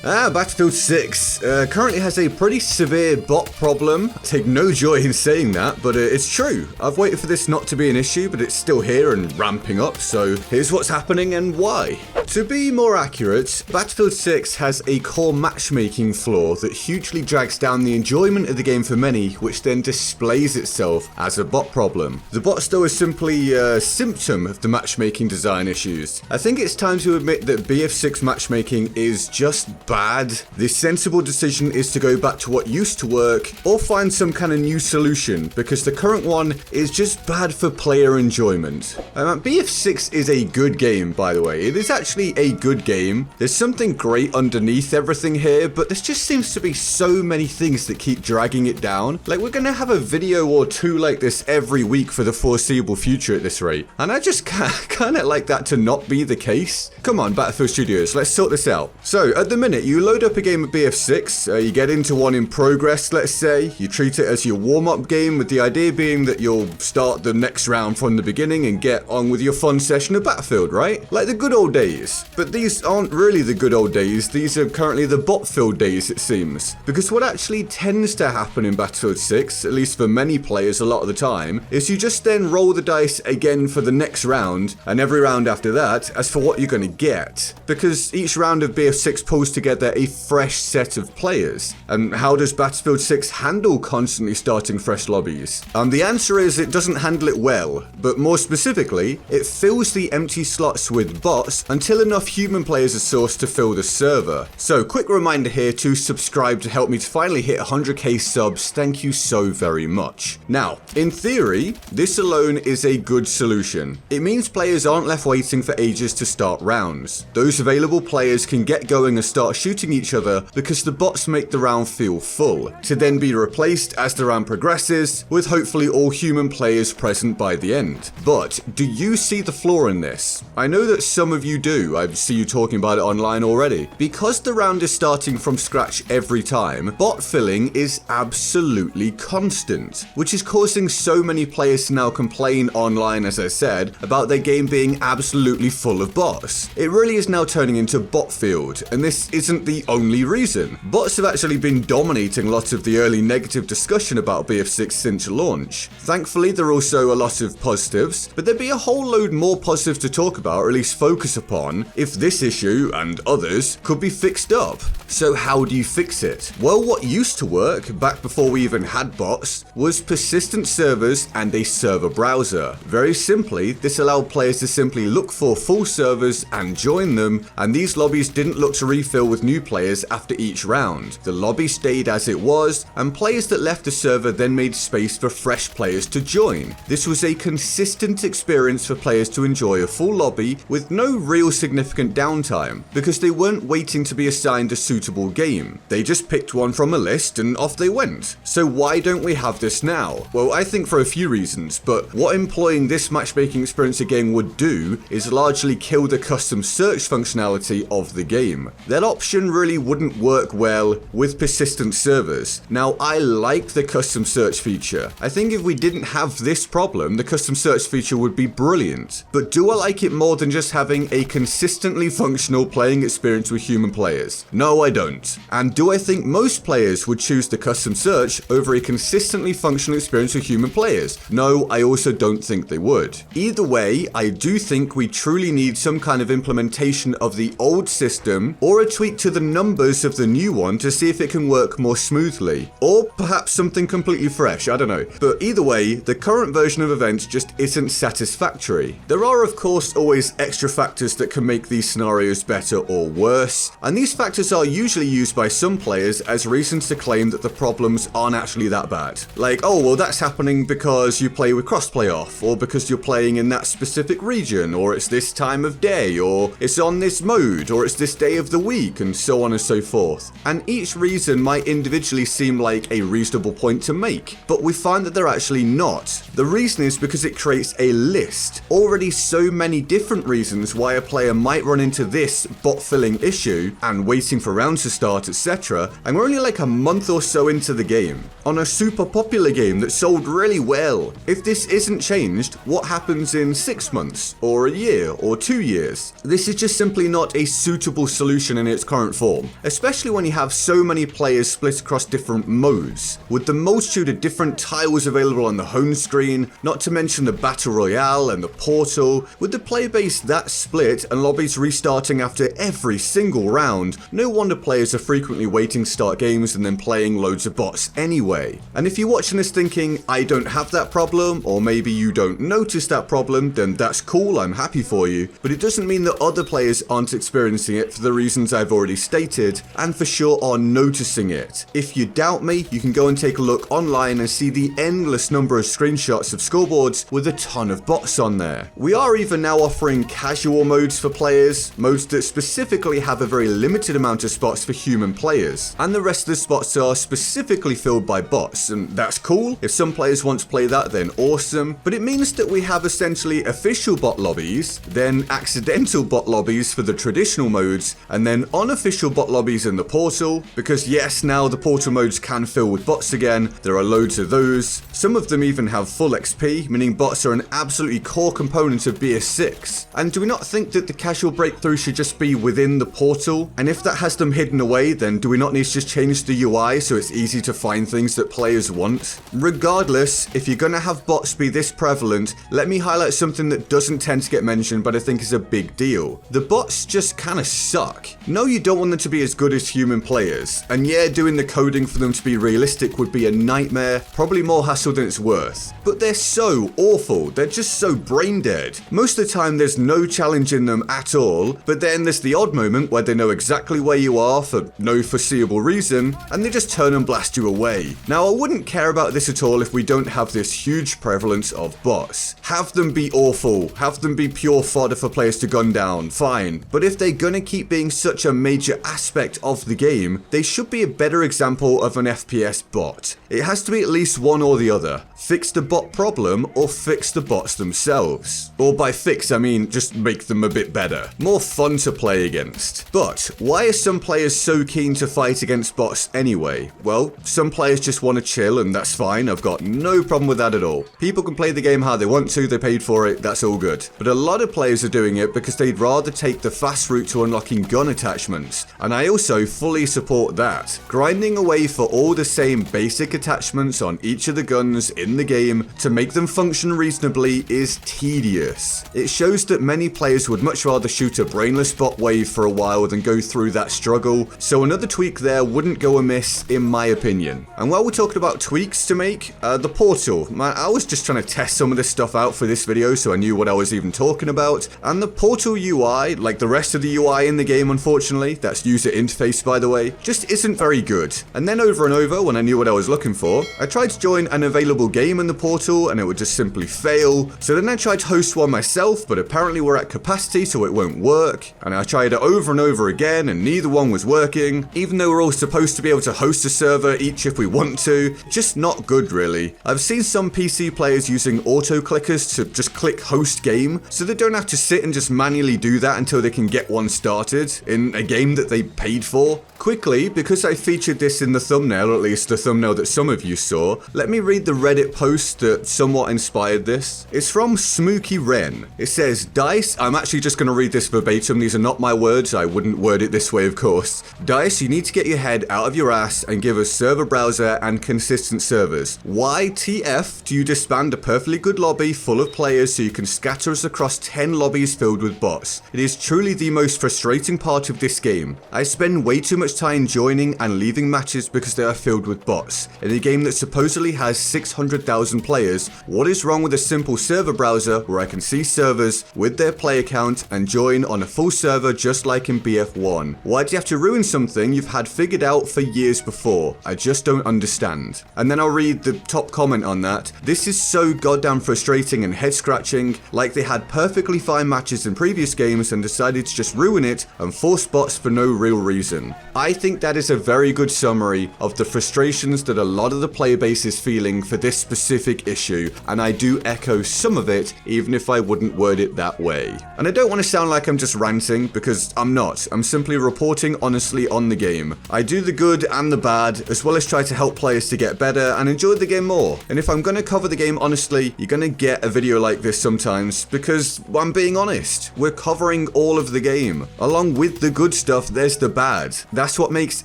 Battlefield 6 currently has a pretty severe bot problem. I take no joy in saying that, but it's true. I've waited for this not to be an issue, but it's still here and ramping up, so here's what's happening and why. To be more accurate, Battlefield 6 has a core matchmaking flaw that hugely drags down the enjoyment of the game for many, which then displays itself as a bot problem. The bots though is simply a symptom of the matchmaking design issues. I think it's time to admit that BF6 matchmaking is just bad. The sensible decision is to go back to what used to work or find some kind of new solution, because the current one is just bad for player enjoyment. BF6 is a good game, by the way. It is actually a good game. There's something great underneath everything here, but there just seems to be so many things that keep dragging it down. Like, we're gonna have a video or two like this every week for the foreseeable future at this rate, and I just kind of like that to not be the case. Come on, Battlefield Studios, let's sort this out. So, at the minute, you load up a game of BF6, you get into one in progress, let's say, you treat it as your warm-up game, with the idea being that you'll start the next round from the beginning and get on with your fun session of Battlefield, right? Like the good old days. But these aren't really the good old days, these are currently the bot-filled days, it seems. Because what actually tends to happen in Battlefield 6, at least for many players a lot of the time, is you just then roll the dice again for the next round, and every round after that, as for what you're going to get. Because each round of BF6 pulls together a fresh set of players. And how does Battlefield 6 handle constantly starting fresh lobbies? The answer is it doesn't handle it well, but more specifically, it fills the empty slots with bots until enough human players are sourced to fill the server. So quick reminder here to subscribe to help me to finally hit 100k subs, thank you so very much. Now, in theory, this alone is a good solution. It means players aren't left waiting for ages to start rounds. Those available players can get going and start shooting each other because the bots make the round feel full, to then be replaced as the round progresses, with hopefully all human players present by the end. But do you see the flaw in this? I know that some of you do, I see you talking about it online already. Because the round is starting from scratch every time, bot filling is absolutely constant, which is causing so many players to now complain online, as I said, about their game being absolutely full of bots. It really is now turning into bot field, and this isn't the only reason. Bots have actually been dominating lots of the early negative discussion about BF6 since launch. Thankfully, there are also a lot of positives, but there'd be a whole load more positives to talk about, or at least focus upon, if this issue, and others, could be fixed up. So how do you fix it? Well, what used to work, back before we even had bots, was persistent servers and a server browser. Very simply, this allowed players to simply look for full servers and join them, and these lobbies didn't look to refill with new players after each round. The lobby stayed as it was, and players that left the server then made space for fresh players to join. This was a consistent experience for players to enjoy a full lobby with no real significant downtime, because they weren't waiting to be assigned a suitable game. They just picked one from a list and off they went. So why don't we have this now? Well, I think for a few reasons, but what employing this matchmaking experience again would do is largely kill the custom search functionality of the game. That option really wouldn't work well with persistent servers. Now, I like the custom search feature. I think if we didn't have this problem, the custom search feature would be brilliant. But do I like it more than just having a consistently functional playing experience with human players? No, I don't. And do I think most players would choose the custom search over a consistently functional experience with human players? No, I also don't think they would. Either way, I do think we truly need some kind of implementation of the old system, or a tweak to the numbers of the new one to see if it can work more smoothly. Or perhaps something completely fresh, I don't know. But either way, the current version of events just isn't satisfactory. There are of course always extra factors that can make these scenarios better or worse, and these factors are usually used by some players as reasons to claim that the problems aren't actually that bad. Like, oh well, that's happening because you play with Crossplay off, or because you're playing in that specific region, or it's this time of day, or it's on this mode, or it's this day of the week, and so on and so forth. And each reason might individually seem like a reasonable point to make, but we find that they're actually not. The reason is because it creates a list. Already so many different reasons why a player might run into this bot filling issue, and waiting for rounds to start, etc. And we're only like a month or so into the game, on a super popular game that sold really well. If this isn't changed, what happens in 6 months, or a year, or 2 years? This is just simply not a suitable solution in its current form, especially when you have so many players split across different modes. With the multitude of different tiles available on the home screen, not to mention the Battle Royale and the Portal, with the player base that split and lobbies restarting after every single round, no wonder players are frequently waiting to start games and then playing loads of bots anyway. And if you're watching this thinking, I don't have that problem, or maybe you don't notice that problem, then that's cool, I'm happy for you, but it doesn't mean that other players aren't experiencing it for the reasons I've already stated, and for sure are noticing it. If you doubt me, you can go and take a look online and see the endless number of screenshots of scoreboards with a ton of bots on there. We are even now offering casual modes for players, modes that specifically have a very limited amount of spots for human players, and the rest of the spots are specifically filled by bots, and that's cool. If some players want to play that, then awesome, but it means that we have essentially official bot lobbies, then accidental bot lobbies for the traditional modes, and then unofficial bot lobbies in the Portal, because yes, now the Portal modes can fill with bots again, there are loads of those. Some of them even have full XP, meaning bots are an absolutely core component of BS6. And do we not think that the casual breakthrough should just be within the Portal? And if that has them hidden away, then do we not need to just change the UI so it's easy to find things that players want? Regardless, if you're gonna have bots be this prevalent, let me highlight something that doesn't tend to get mentioned but I think is a big deal. The bots just kinda suck. No, you don't want them to be as good as human players, and yeah, doing the coding for them to be realistic would be a nightmare, probably more hassle than it's worth. But they're so awful, they're just so brain dead. Most of the time there's no challenge in them at all, but then there's the odd moment where they know exactly where you are for no foreseeable reason, and they just turn and blast you away. Now I wouldn't care about this at all if we don't have this huge prevalence of bots. Have them be awful, have them be pure fodder for players to gun down, fine. But if they're gonna keep being such a major aspect of the game, they should be a better example of an FPS bot. It has to be at least one or the other. Fix the bot problem or fix the bots themselves. Or by fix, I mean just make them a bit better. More fun to play against. But why are some players so keen to fight against bots anyway? Well, some players just want to chill and that's fine, I've got no problem with that at all. People can play the game how they want to, they paid for it, that's all good. But a lot of players are doing it because they'd rather take the fast route to unlocking gun attachments, and I also fully support that. Grinding away for all the same basic attachments on each of the guns in the game to make them function reasonably is tedious. It shows that many players would much rather shoot a brainless bot wave for a while than go through that struggle, so another tweak there wouldn't go amiss in my opinion. And while we're talking about tweaks to make, the Portal, man, I was just trying to test some of this stuff out for this video so I knew what I was even talking about, and the Portal UI, like the rest of the UI in the game unfortunately, that's user interface by the way, just isn't very good. And then over and over, when I knew what I was looking for, I tried to join an available game in the Portal and it would just simply fail. So then I tried to host one myself, but apparently we're at capacity so it won't work. And I tried it over and over again and neither one was working, even though we're all supposed to be able to host a server each if we want to. Just not good really. I've seen some PC players using auto clickers to just click host game, so they don't have to sit and just manually do that until they can get one started in a game that they paid for. Quickly, because I featured this in the thumbnail, at least the thumbnail that some of you saw, let me read the Reddit post that somewhat inspired this. It's from Smokey Wren. It says, Dice, I'm actually just going to read this verbatim, these are not my words, I wouldn't word it this way of course. Dice, you need to get your head out of your ass and give us server browser and consistent servers. Why TF do you disband a perfectly good lobby full of players so you can scatter us across 10 lobbies filled with bots? It is truly the most frustrating part of this game. I spend way too much time joining and leaving matches because they are filled with bots. In a game that supposedly has 600,000 players, what is wrong with a simple server browser where I can see servers with their player count and join on a full server just like in BF1? Why do you have to ruin something you've had figured out for years before? I just don't understand. And then I'll read the top comment on that. This is so goddamn frustrating and head scratching, like they had perfectly fine matches in previous games and decided to just ruin it and force bots for no real reason. I think that is a very good summary of the frustrations that a lot of the player base is feeling for this specific issue, and I do echo some of it, even if I wouldn't word it that way. And I don't want to sound like I'm just ranting, because I'm not. I'm simply reporting honestly on the game. I do the good and the bad, as well as try to help players to get better and enjoy the game more. And if I'm going to cover the game honestly, you're going to get a video like this sometimes, because I'm being honest. We're covering all of the game. Along with the good stuff, there's the bad. That's what makes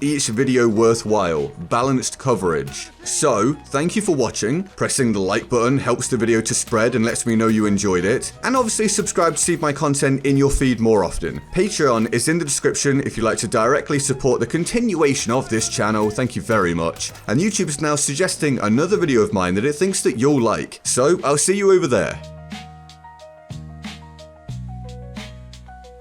each video worthwhile. Balanced coverage. So, thank you for watching. Pressing the like button helps the video to spread and lets me know you enjoyed it. And obviously subscribe to see my content in your feed more often. Patreon is in the description if you'd like to directly support the continuation of this channel. Thank you very much. And YouTube is now suggesting another video of mine that it thinks that you'll like. So, I'll see you over there.